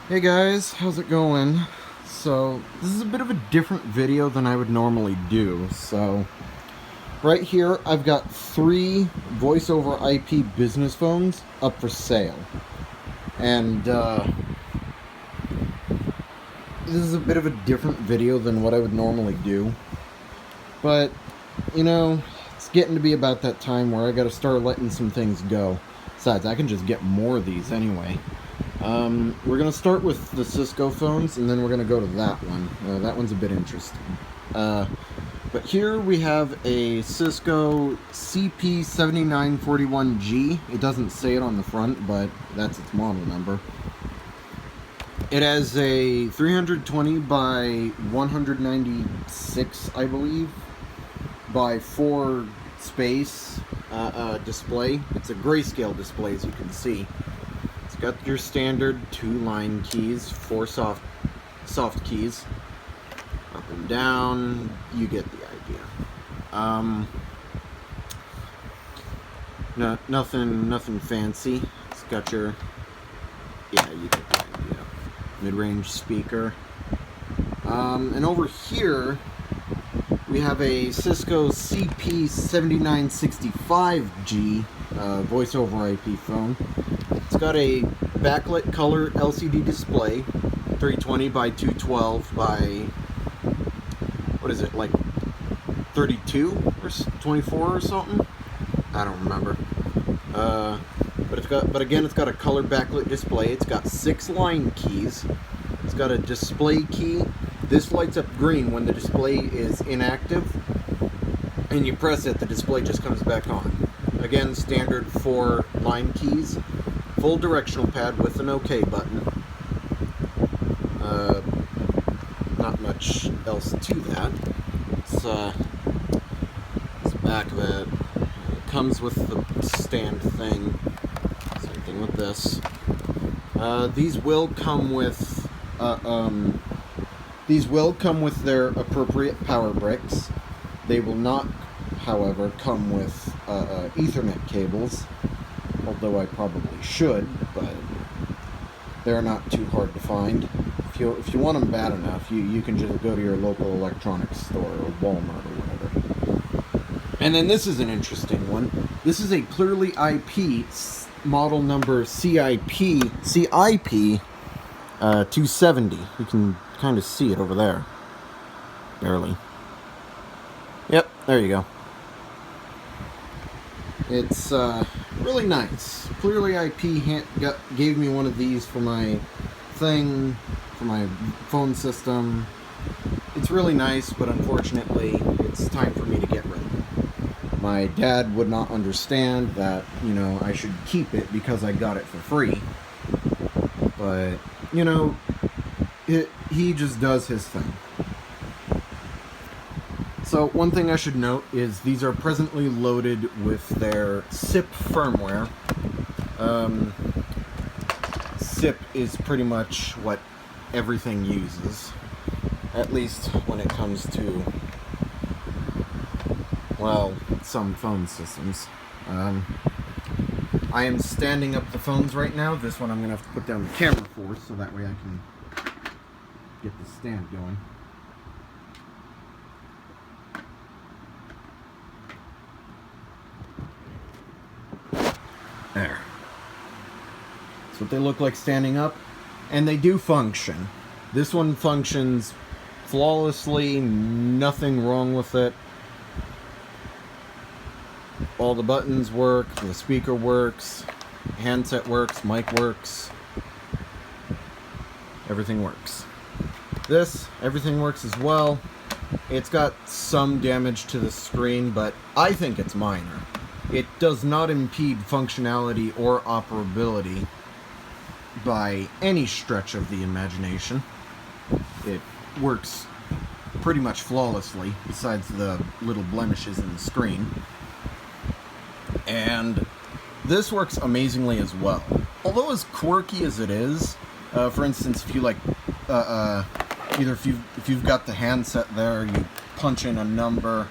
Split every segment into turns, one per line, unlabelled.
Hey guys, how's it going? So, this is a bit of a different video than I would normally do. So, right here I've got 3 voice over IP business phones up for sale. And, this is a bit of a different video than what I would normally do. But, you know, it's getting to be about that time where I gotta start letting some things go. Besides, I can just get more of these anyway. We're going to start with the Cisco phones, and then we're going to go to that one. That one's a bit interesting. But here we have a Cisco CP7941G. It doesn't say it on the front, but that's its model number. It has a 320 by 196, I believe, by 4 space display. It's a grayscale display, as you can see. Got your standard 2 line keys, 4 soft keys, up and down. You get the idea. Nothing fancy. It's got your, yeah, you get the idea. Mid-range speaker. And over here we have a Cisco CP7965G voice over IP phone. It's got a backlit color LCD display, 320 by 212 by, what is it, like 32 or 24 or something? I don't remember. But again, it's got a color backlit display. It's got 6 line keys. It's got a display key. This lights up green when the display is inactive, and you press it, the display just comes back on. Again, standard 4 line keys. Full directional pad with an OK button. Not much else to that. It's the back of it. It comes with the stand thing. Same thing with this. These will come with their appropriate power bricks. They will not, however, come with Ethernet cables. Although I probably should, but they're not too hard to find. If you want them bad enough, you can just go to your local electronics store or Walmart or whatever. And then this is an interesting one. This is a Clearly IP model number CIP 270. You can kind of see it over there. Barely. Yep, there you go. It's really nice. Clearly IP gave me one of these for my thing, for my phone system. It's really nice, but unfortunately, it's time for me to get rid of it. My dad would not understand that, you know, I should keep it because I got it for free. But, you know, he just does his thing. So one thing I should note is these are presently loaded with their SIP firmware. SIP is pretty much what everything uses, at least when it comes to, well, some phone systems. I am standing up the phones right now. This one I'm going to have to put down the camera for, so that way I can get the stand going. There. That's what they look like standing up. And they do function. This one functions flawlessly, nothing wrong with it. All the buttons work, the speaker works, handset works, mic works. Everything works. Everything works as well. It's got some damage to the screen, but I think it's minor. It does not impede functionality or operability by any stretch of the imagination. It works pretty much flawlessly, besides the little blemishes in the screen. And this works amazingly as well. Although as quirky as it is, for instance, if you like, either if you've got the handset there, you punch in a number.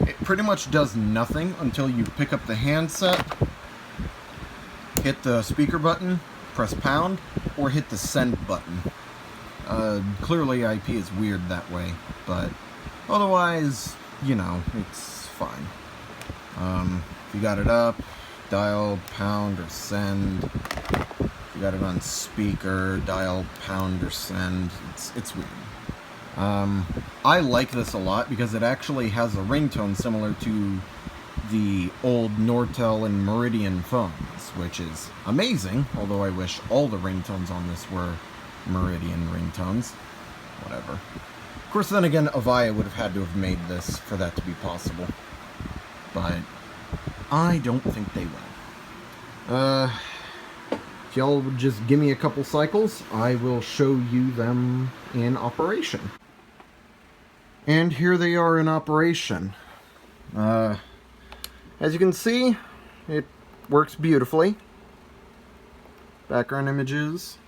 It pretty much does nothing until you pick up the handset, hit the speaker button, press pound or hit the send button. Clearly IP is weird that way, but otherwise, you know, it's fine. If you got it up, dial pound or send. If you got it on speaker, dial pound or send. It's weird. I like this a lot because it actually has a ringtone similar to the old Nortel and Meridian phones, which is amazing, although I wish all the ringtones on this were Meridian ringtones. Whatever. Of course, then again, Avaya would have had to have made this for that to be possible. But I don't think they will. If y'all would just give me a couple cycles, I will show you them in operation. And here they are in operation. As you can see, it works beautifully. Background images.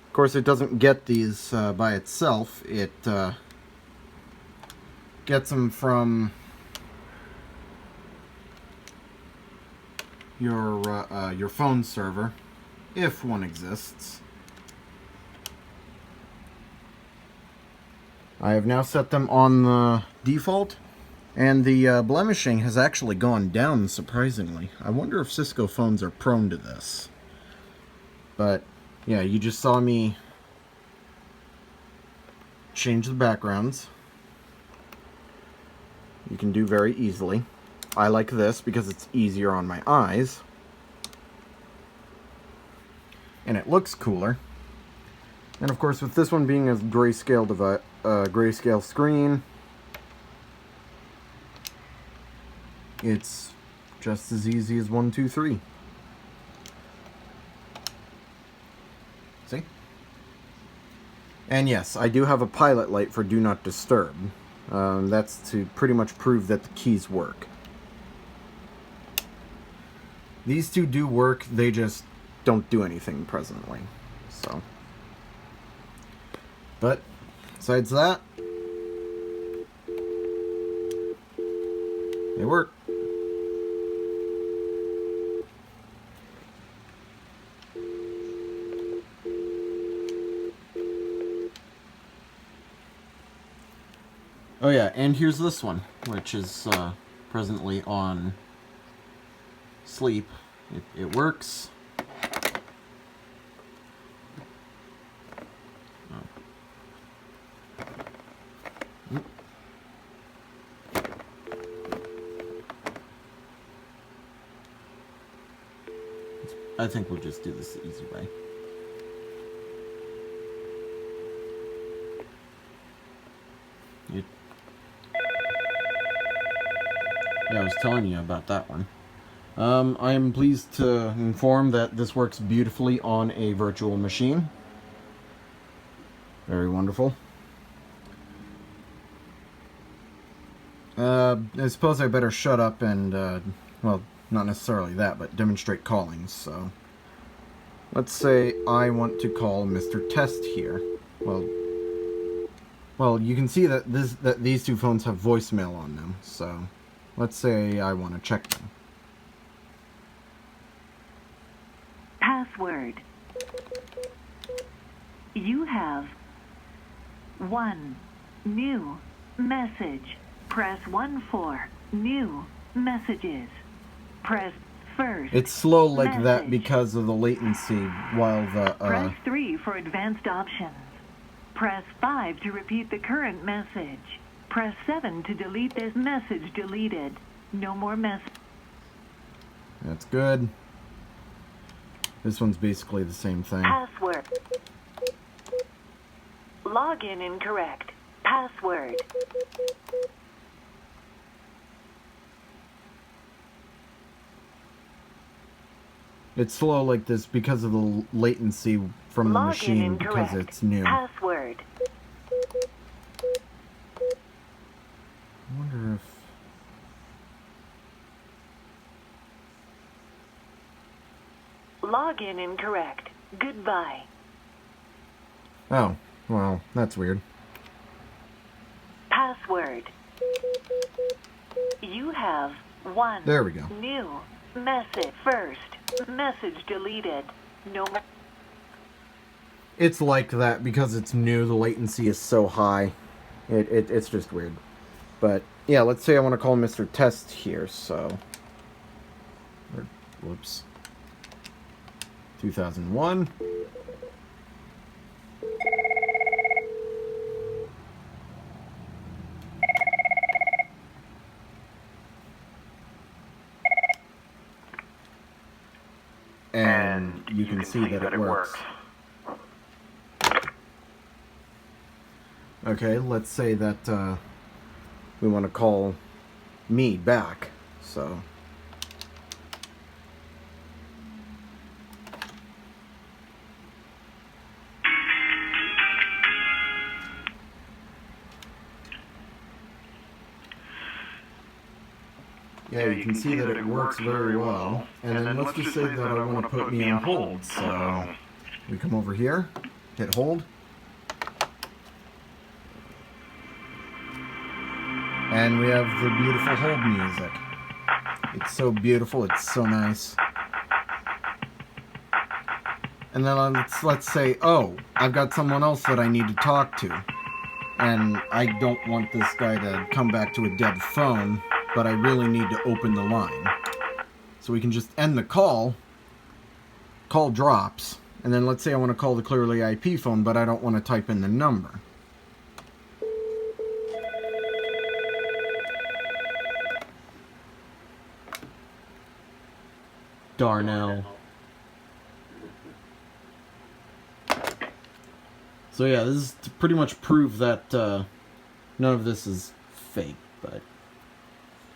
Of course, it doesn't get these by itself. It gets them from your phone server, if one exists. I have now set them on the default, and the blemishing has actually gone down, surprisingly. I wonder if Cisco phones are prone to this. But, yeah, you just saw me change the backgrounds. You can do very easily. I like this because it's easier on my eyes. And it looks cooler. And of course, with this one being a grayscale screen, it's just as easy as 1, 2, 3. See? And yes, I do have a pilot light for Do Not Disturb. That's to pretty much prove that the keys work. These two do work, they just don't do anything presently. So. But, besides that, they work. Oh yeah, and here's this one, which is presently on sleep. It works. I think we'll just do this the easy way. Yeah, I was telling you about that one. I am pleased to inform that this works beautifully on a virtual machine. Very wonderful. I suppose I better shut up and, well, not necessarily that, but demonstrate callings, so. Let's say I want to call Mr. Test here. Well, you can see that these two phones have voicemail on them, so let's say I want to check them.
Password. You have 1 new message. Press 1 for new messages. Press first.
It's slow like
message.
that because of the latency while the
Press 3 for advanced options. Press 5 to repeat the current message. Press 7 to delete this message deleted. No more message.
That's good. This one's basically the same thing.
Password. Login incorrect. Password.
It's slow like this because of the latency from the
Login
machine
incorrect.
because it's new.
Password.
I wonder if...
Login incorrect. Goodbye.
Oh, well, that's weird.
Password. You have 1
There we go.
new message. First message deleted. No.
It's like that because it's new. The latency is so high. It's just weird. But yeah, let's say I want to call Mr. Test here. So, whoops, 2001. And you can see that it works. Okay, let's say that we want to call me back. So yeah, you can see that it works very well. And then let's just say that I want to put me on hold. So we come over here, hit hold. And we have the beautiful hold music. It's so beautiful, it's so nice. And then let's say, oh, I've got someone else that I need to talk to. And I don't want this guy to come back to a dead phone, but I really need to open the line. So we can just end the call drops, and then let's say I want to call the Clearly IP phone, but I don't want to type in the number. Darnell. So yeah, this is to pretty much prove that none of this is fake, but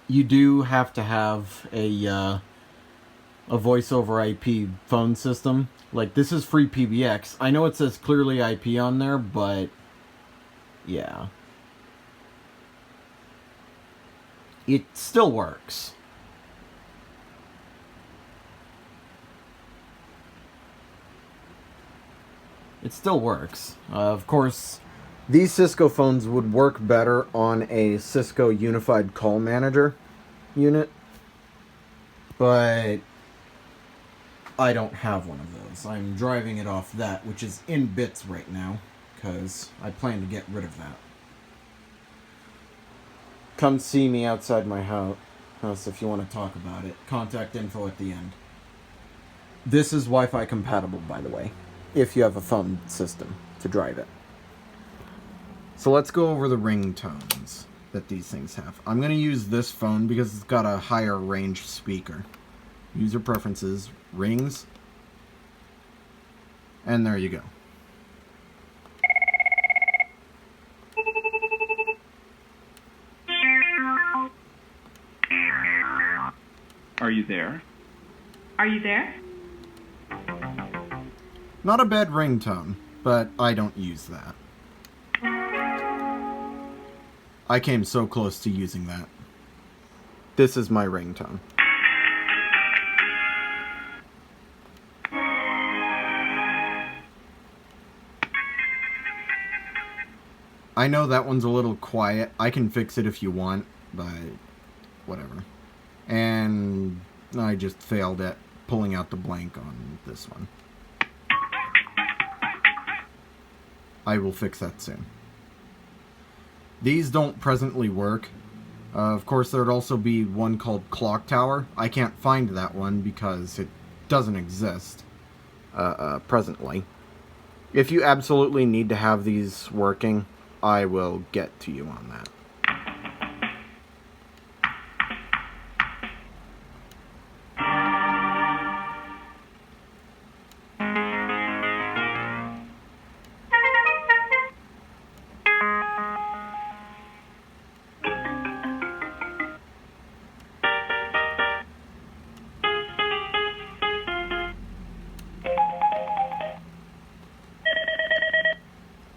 you do have to have a voice over IP phone system. Like, this is free PBX. I know it says Clearly IP on there, but yeah. It still works. It still works. Of course, these Cisco phones would work better on a Cisco Unified Call Manager unit, but I don't have one of those. I'm driving it off that, which is in bits right now, because I plan to get rid of that. Come see me outside my house if you want to talk about it. Contact info at the end. This is Wi-Fi compatible, by the way, if you have a phone system to drive it. So let's go over the ringtones that these things have. I'm going to use this phone because it's got a higher range speaker. User preferences, rings, and there you go.
Are you there?
Are you there?
Not a bad ringtone, but I don't use that. I came so close to using that. This is my ringtone. I know that one's a little quiet. I can fix it if you want, but whatever. And I just failed at pulling out the blank on this one. I will fix that soon. These don't presently work. Of course, there'd also be one called Clock Tower. I can't find that one because it doesn't exist presently. If you absolutely need to have these working, I will get to you on that.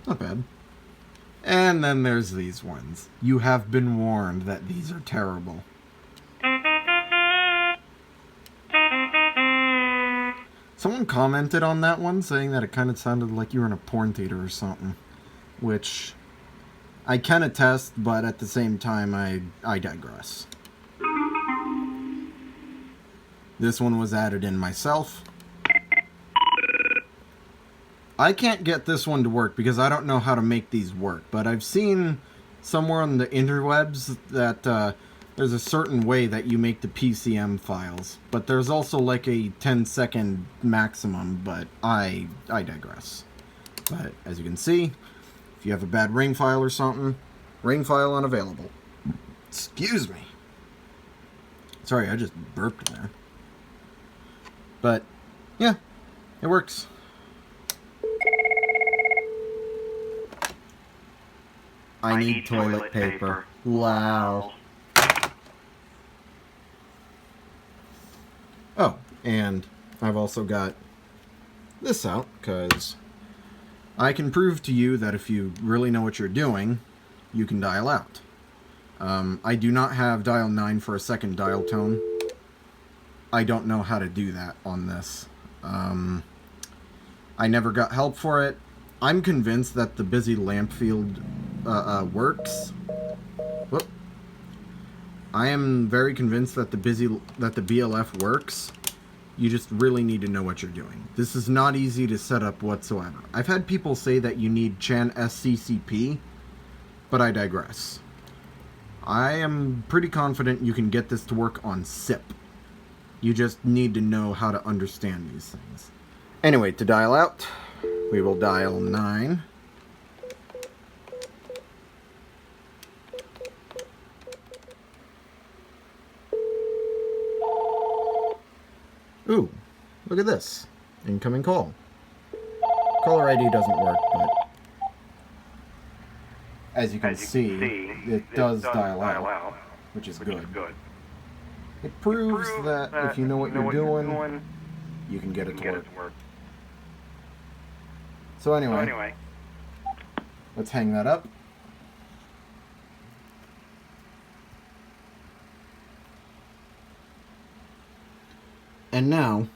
Not bad. And then there's these ones. You have been warned that these are terrible. Someone commented on that one saying that it kind of sounded like you were in a porn theater or something. Which I can attest, but at the same time I digress. This one was added in myself. I can't get this one to work because I don't know how to make these work, but I've seen somewhere on the interwebs that there's a certain way that you make the PCM files, but there's also like a 10-second maximum, but I digress. But as you can see, if you have a bad ring file or something, ring file unavailable. Excuse me. Sorry, I just burped there. But yeah, it works. I need toilet paper. Wow. Oh, and I've also got this out, because I can prove to you that if you really know what you're doing, you can dial out. I do not have dial 9 for a second dial tone. I don't know how to do that on this. I never got help for it. I'm convinced that the busy lamp field works. Whoop. I am very convinced that the BLF works. You just really need to know what you're doing. This is not easy to set up whatsoever. I've had people say that you need CHAN SCCP, but I digress. I am pretty confident you can get this to work on SIP. You just need to know how to understand these things. Anyway, to dial out, we will dial 9. Ooh, look at this. Incoming call. Caller ID doesn't work, but as you can see, it does dial out, which is good. It proves that if you know what you're doing, you can get it to work. So anyway, let's hang that up. And now,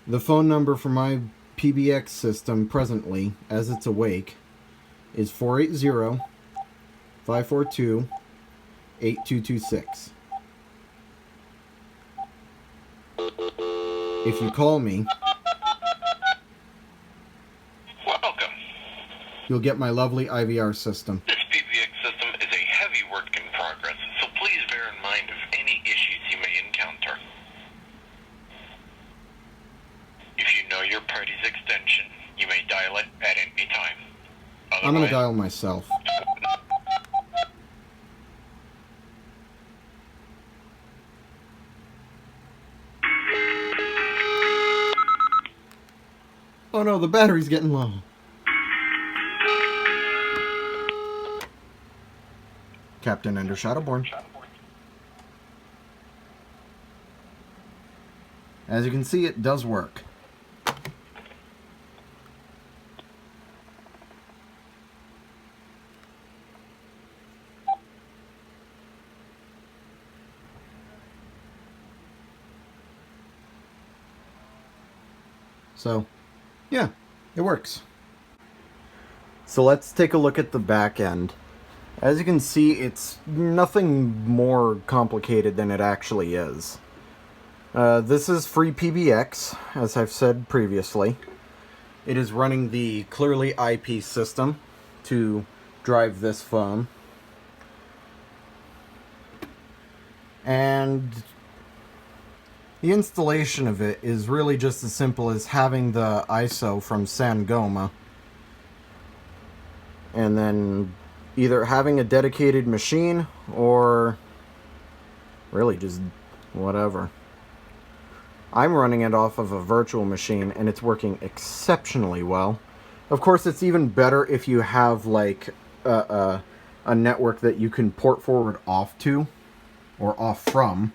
the phone number for my PBX system presently, as it's awake, is 480-542-8226. If you call me,
welcome.
You'll get my lovely IVR system.
This PBX system is a heavy work in progress, so please bear in mind of any issues you may encounter. If you know your party's extension, you may dial it at any time.
I'm going to dial myself. Oh no, the battery's getting low. Captain Ender Shadowborn. As you can see, it does work. So, yeah, it works. So let's take a look at the back end. As you can see, it's nothing more complicated than it actually is. This is free PBX, as I've said previously. It is running the Clearly IP system to drive this phone. And the installation of it is really just as simple as having the ISO from Sangoma, and then either having a dedicated machine or really just whatever. I'm running it off of a virtual machine and it's working exceptionally well. Of course, it's even better if you have like a network that you can port forward off to or off from.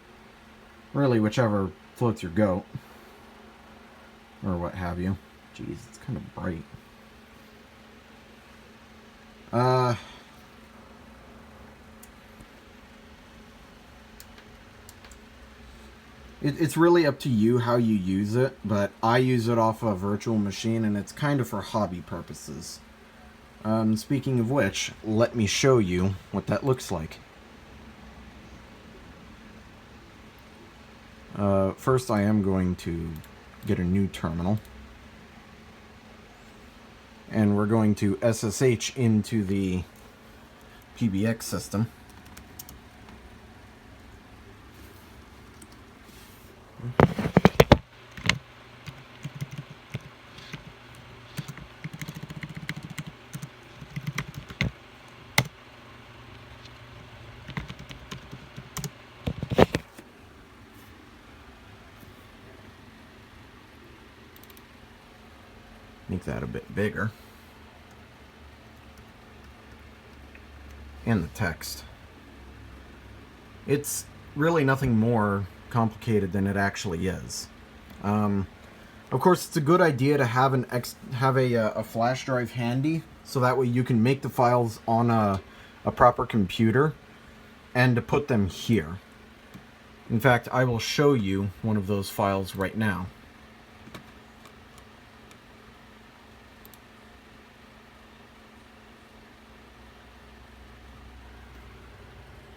Really, whichever floats your goat. Or what have you. Jeez, it's kind of bright. It's really up to you how you use it, but I use it off a virtual machine and it's kind of for hobby purposes. Speaking of which, let me show you what that looks like. First I am going to get a new terminal. And we're going to SSH into the PBX system. Make that a bit bigger. And the text. It's really nothing more complicated than it actually is. Of course, it's a good idea to have a flash drive handy, so that way you can make the files on a proper computer and to put them here. In fact, I will show you one of those files right now.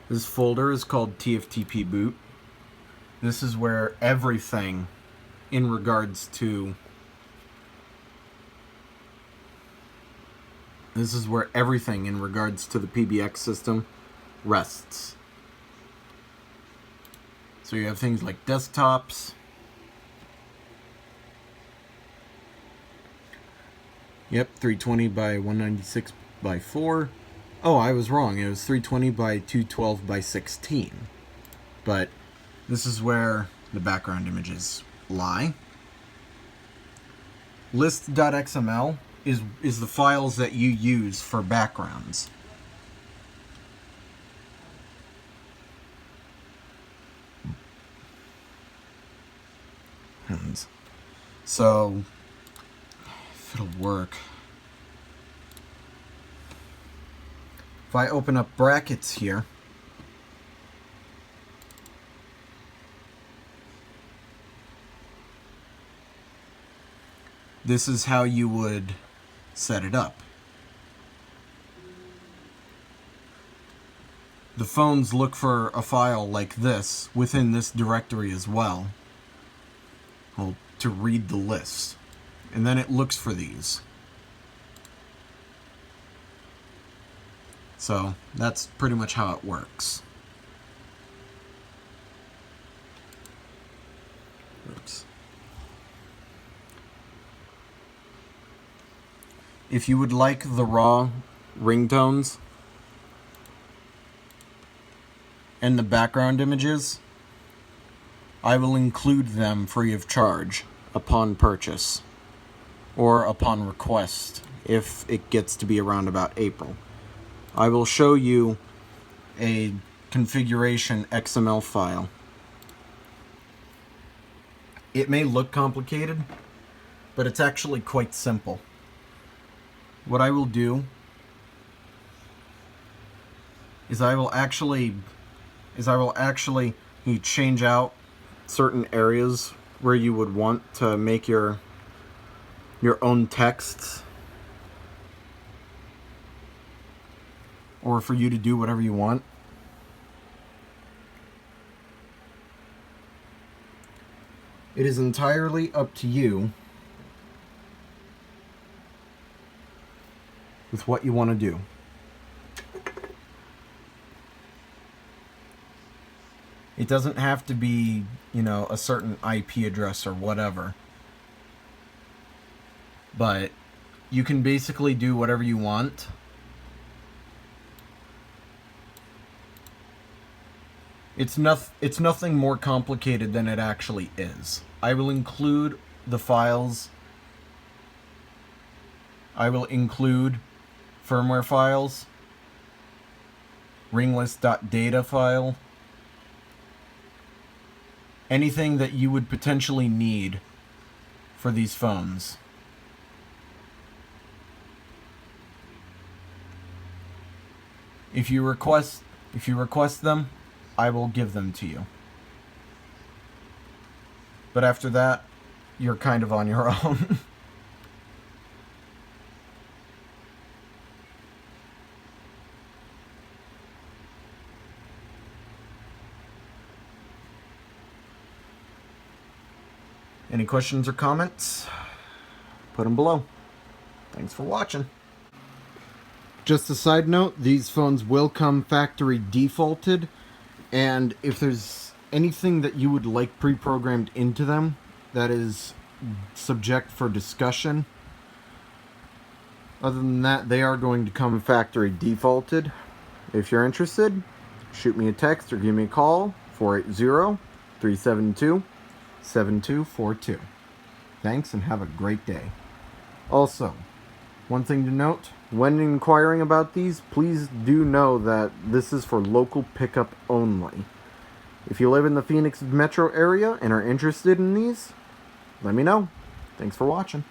This folder is called TFTP boot. This is where everything in regards to the PBX system rests. So you have things like desktops. Yep, 320 by 196 by 4. Oh, I was wrong. It was 320 by 212 by 16. But this is where the background images lie. List.xml is the files that you use for backgrounds. So, if it'll work. If I open up brackets here, this is how you would set it up. The phones look for a file like this within this directory as well, to read the list, and then it looks for these. So that's pretty much how it works. Oops. If you would like the raw ringtones and the background images, I will include them free of charge upon purchase or upon request if it gets to be around about April. I will show you a configuration XML file. It may look complicated, but it's actually quite simple. What I will do is I will actually change out certain areas where you would want to make your own texts, or for you to do whatever you want. It is entirely up to you with what you want to do. It doesn't have to be, a certain IP address or whatever. But you can basically do whatever you want. It's nothing more complicated than it actually is. I will include the files. I will include firmware files, ringlist.data file, anything that you would potentially need for these phones. If you request them, I will give them to you. But after that, you're kind of on your own. Any questions or comments? Put them below. Thanks for watching. Just a side note, these phones will come factory defaulted, and if there's anything that you would like pre-programmed into them that is subject for discussion, other than that, they are going to come factory defaulted. If you're interested, shoot me a text or give me a call, 480-372-7242. Thanks and have a great day. Also, one thing to note, when inquiring about these, please do know that this is for local pickup only. If you live in the Phoenix metro area and are interested in these, let me know. Thanks for watching.